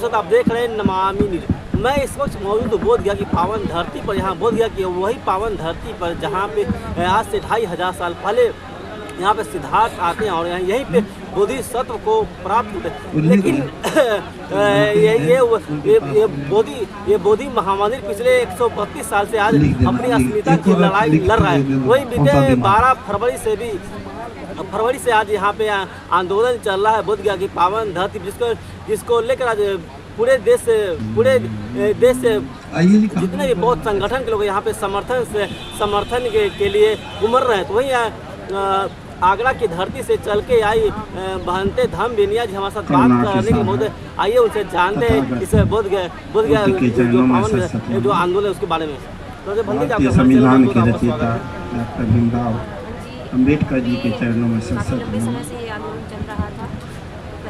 साथ आप देख रहे हैं नमामि न्यूज। मैं इस वक्त मौजूद बोधगया की पावन धरती पर, यहाँ बोधगया की वही पावन धरती पर जहाँ पे आज से 2500 साल पहले यहाँ पे सिद्धार्थ आते हैं और यहीं पे बोधिसत्व को प्राप्त होते हैं। लेकिन ये बोधि महामंदिर पिछले 132 साल से आज अपनी अस्मिता की लड़ाई लड़ रहा है। वही बीते 12 फरवरी से आज यहाँ पे आंदोलन चल रहा है बोधगया की पावन धरती, जिसको लेकर आज पूरे देश से जितने भी बहुत संगठन के लोग यहाँ पे समर्थन के लिए उमड़ रहे हैं। तो वही आगरा की धरती से चल के आई बहनते धाम बेनिया जी हमारे साथ बात करने के लिए आइए उनसे जानते हैं इस बोधगया जो पावन जो आंदोलन है उसके बारे में। तो संविधान के रचयिता डॉक्टर भीमराव अम्बेडकर जी के चरणों में सशक्त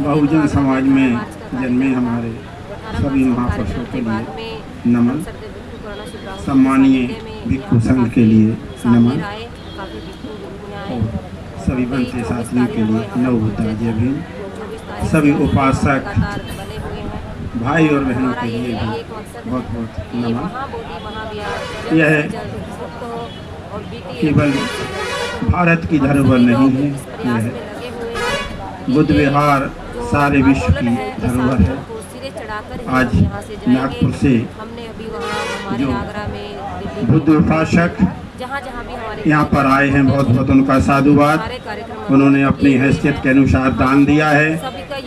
बहुजन समाज में जन्मे हमारे सभी महापुरुषों के लिए नमन, सम्मानीय भिक्षु संघ के लिए नमन और सभी बंसी साथियों के लिए नवभूता जय भीम, सभी उपासक भाई और बहनों के लिए भी बहुत बहुत नमन। यह केवल भारत की धरोहर नहीं है, यह बुद्ध विहार सारे विश्व की धरोहर है। आज नागपुर से जो बुद्ध उपासक यहाँ पर आए हैं, बहुत बहुत उनका साधुवाद। उन्होंने अपनी हैसियत के अनुसार दान दिया है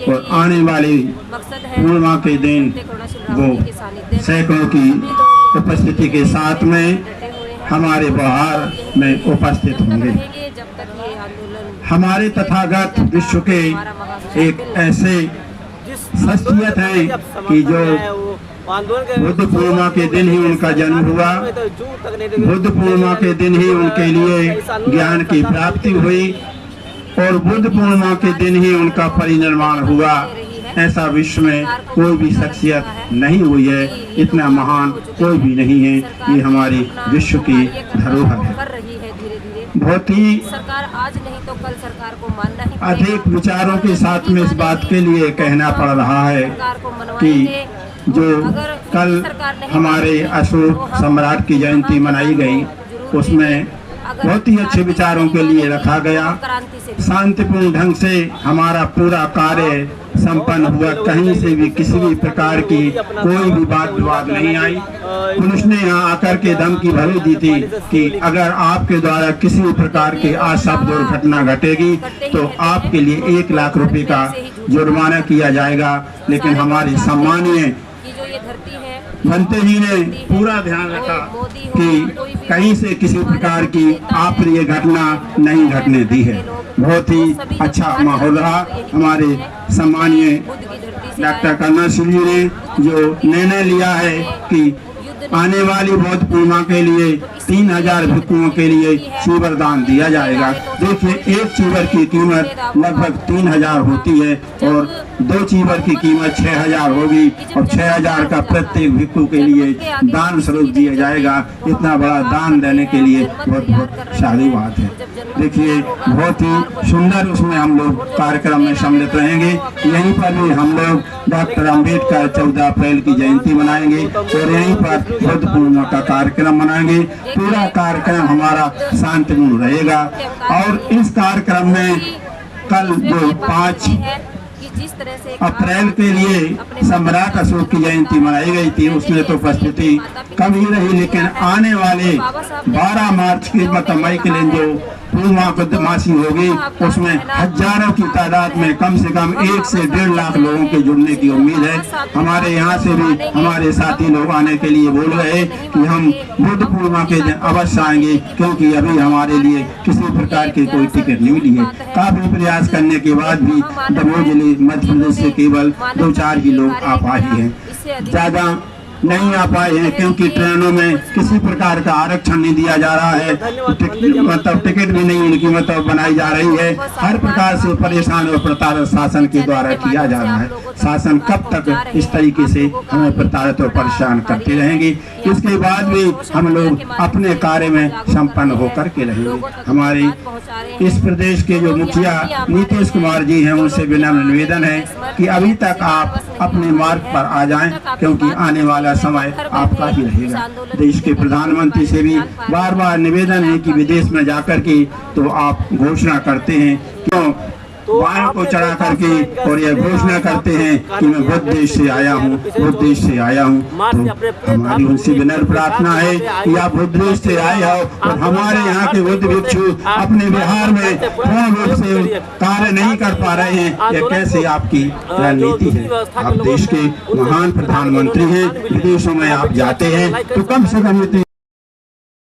और आने वाली पूर्णिमा के दिन वो सैकड़ों की उपस्थिति के साथ में हमारे बिहार में उपस्थित होंगे। हमारे तथागत विश्व के एक ऐसे शख्सियत है कि जो बुद्ध पूर्णिमा के दिन ही उनका जन्म हुआ, बुद्ध पूर्णिमा के दिन ही उनके लिए ज्ञान की प्राप्ति हुई और बुद्ध पूर्णिमा के दिन ही उनका परिनिर्वाण हुआ। ऐसा विश्व में कोई भी शख्सियत नहीं हुई है, इतना महान कोई भी नहीं है। ये हमारी विश्व की धरोहर है। बहुत ही अधिक विचारों के साथ में इस बात के लिए कहना पड़ रहा है कि जो कल हमारे अशोक सम्राट की जयंती मनाई गई, उसमें बहुत ही अच्छे विचारों के लिए रखा गया। शांतिपूर्ण ढंग से हमारा पूरा कार्य संपन्न हुआ, कहीं से भी किसी भी प्रकार की कोई भी बात विवाद नहीं आई। पुलिस ने यहाँ आकर के धमकी भरी दी थी कि अगर आपके द्वारा किसी भी प्रकार की अशुभ दुर्घटना घटेगी तो आपके लिए 1 लाख रुपए का जुर्माना किया जाएगा। लेकिन हमारी सम्मानीय भंते जी ने पूरा ध्यान रखा कि कहीं से किसी प्रकार की अप्रिय घटना नहीं घटने दी है। बहुत ही अच्छा माहौल रहा। हमारे सम्मानीय डॉक्टर कर्नल सिंह जी ने जो निर्णय लिया है कि आने वाली बौद्ध पूर्णिमा के लिए 3000 भिक्षुओं के लिए चीवर दान दिया जाएगा। देखिए, एक चीवर की कीमत लगभग 3000 होती है और 2 चीवर की कीमत 6000 होगी और 6000 का प्रत्येक भिक्षु के लिए दान स्वरूप दिया जाएगा। इतना बड़ा दान देने के लिए बहुत बहुत साधुवाद है। देखिए, बहुत ही सुंदर उसमें हम लोग कार्यक्रम में सम्मिलित रहेंगे। यहीं पर भी हम लोग डॉक्टर अम्बेडकर 14 अप्रैल की जयंती मनाएंगे और यहीं पर बुद्ध पूर्णिमा का कार्यक्रम मनाएंगे। पूरा कार्यक्रम हमारा शांतिपूर्ण रहेगा और इस कार्यक्रम में कल जो 5 अप्रैल के लिए सम्राट अशोक की जयंती मनाई गई थी, उसमें तो उपस्थिति कम ही रही, लेकिन आने वाले 12 मार्च के मई के दिन जो पूर्णिमा बदमाशी होगी उसमें हजारों की तादाद में कम से कम 1 से 1.5 लाख लोगों के जुड़ने की उम्मीद है। हमारे यहाँ से भी हमारे साथी लोग आने के लिए बोल रहे हैं कि हम बुद्ध पूर्णिमा के दिन अवश्य आएंगे, क्योंकि अभी हमारे लिए किसी प्रकार की कोई टिकट नहीं मिली है। काफी प्रयास करने के बाद भी दमोह जिले मध्य प्रदेश से केवल 2-4 ही लोग आ पाए हैं। ज्यादा नहीं आ पाए हैं, क्योंकि ट्रेनों में किसी प्रकार का आरक्षण नहीं दिया जा रहा है, मतलब टिकट भी नहीं उनकी मतलब बनाई जा रही है। हर प्रकार से परेशान और प्रताड़ित शासन के द्वारा किया जा रहा है। शासन कब तक इस तरीके से हमें प्रताड़ित और परेशान करते रहेंगे? इसके बाद भी हम लोग अपने कार्य में संपन्न होकर के रहेंगे। हमारे इस प्रदेश के जो मुखिया नीतीश कुमार जी हैं, उनसे विनम्र निवेदन है कि अभी तक आप अपने मार्ग पर आ जाएं, क्योंकि आने वाला समय आपका ही रहेगा। देश के प्रधानमंत्री से भी बार बार निवेदन है कि विदेश में जाकर के तो आप घोषणा करते हैं, क्यों वाहन को चढ़ा करके और यह घोषणा करते हैं कि मैं बुद्ध देश से आया हूँ, बुद्ध देश से आया हूँ। तो हमारी उनसे विनम्र प्रार्थना है कि आप बुद्ध देश से आए हो और हमारे यहाँ के बुद्ध भिक्षु अपने बिहार में पूर्ण रूप से कार्य नहीं कर पा रहे हैं। यह कैसे आपकी रणनीति है? आप देश के महान प्रधानमंत्री हैं, विदेशों में आप जाते हैं तो कम से कम इतनी